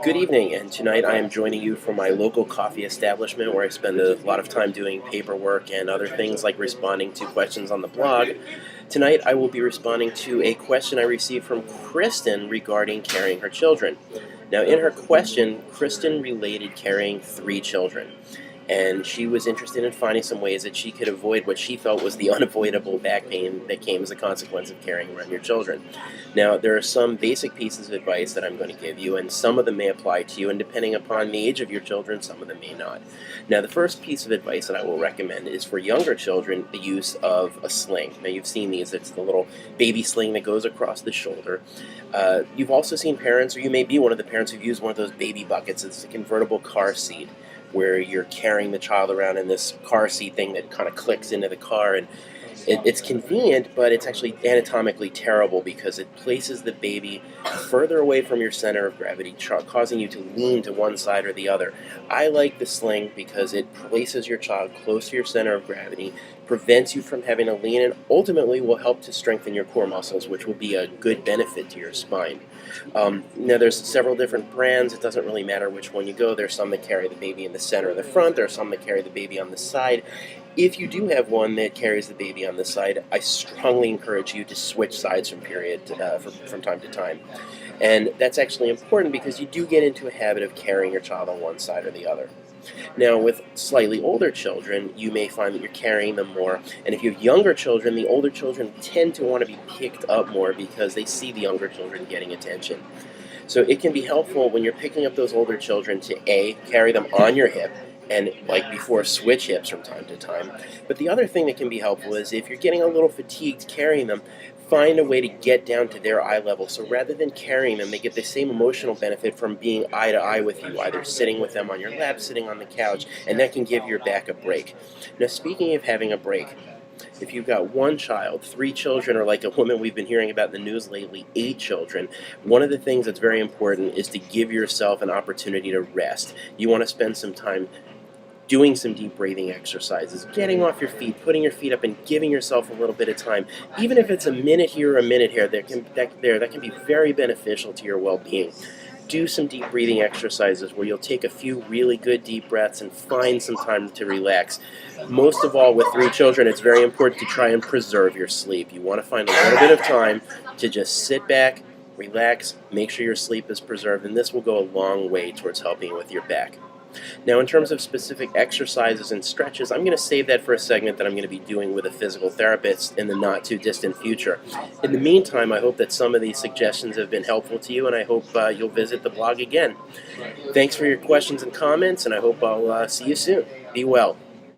Good evening, and tonight I am joining you from my local coffee establishment where I spend a lot of time doing paperwork and other things like responding to questions on the blog. Tonight I will be responding to a question I received from Kristen regarding carrying her children. Now, in her question, Kristen related carrying 3 children, and she was interested in finding some ways that she could avoid what she felt was the unavoidable back pain that came as a consequence of carrying around your children. Now, there are some basic pieces of advice that I'm going to give you, and some of them may apply to you, and depending upon the age of your children, some of them may not. Now, the first piece of advice that I will recommend is for younger children the use of a sling. Now, you've seen these. It's the little baby sling that goes across the shoulder. You've also seen parents, or you may be one of the parents who've used one of those baby buckets. It's a convertible car seat where you're carrying the child around in this car seat thing that kind of clicks into the car, and it's convenient, but it's actually anatomically terrible because it places the baby further away from your center of gravity, causing you to lean to one side or the other. I like the sling because it places your child close to your center of gravity, prevents you from having to lean, and ultimately will help to strengthen your core muscles, which will be a good benefit to your spine. Now, there's several different brands. It doesn't really matter which one you go. There's some that carry the baby in the center or the front. There are some that carry the baby on the side. If you do have one that carries the baby on the side, I strongly encourage you to switch sides from time to time. And that's actually important because you do get into a habit of carrying your child on one side or the other. Now, with slightly older children, you may find that you're carrying them more. And if you have younger children, the older children tend to want to be picked up more because they see the younger children getting attention. So it can be helpful when you're picking up those older children to A, carry them on your hip, and like before, switch hips from time to time. But the other thing that can be helpful is if you're getting a little fatigued carrying them, find a way to get down to their eye level. So rather than carrying them, they get the same emotional benefit from being eye to eye with you, either sitting with them on your lap, sitting on the couch, and that can give your back a break. Now, speaking of having a break, if you've got one child, 3 children, or like a woman we've been hearing about in the news lately, 8 children, one of the things that's very important is to give yourself an opportunity to rest. You want to spend some time doing some deep breathing exercises, getting off your feet, putting your feet up, and giving yourself a little bit of time. Even if it's a minute here or a minute here, that can be very beneficial to your well-being. Do some deep breathing exercises where you'll take a few really good deep breaths and find some time to relax. Most of all, with 3 children, it's very important to try and preserve your sleep. You want to find a little bit of time to just sit back, relax, make sure your sleep is preserved, and this will go a long way towards helping with your back. Now, in terms of specific exercises and stretches, I'm going to save that for a segment that I'm going to be doing with a physical therapist in the not-too-distant future. In the meantime, I hope that some of these suggestions have been helpful to you, and I hope you'll visit the blog again. Thanks for your questions and comments, and I hope I'll see you soon. Be well.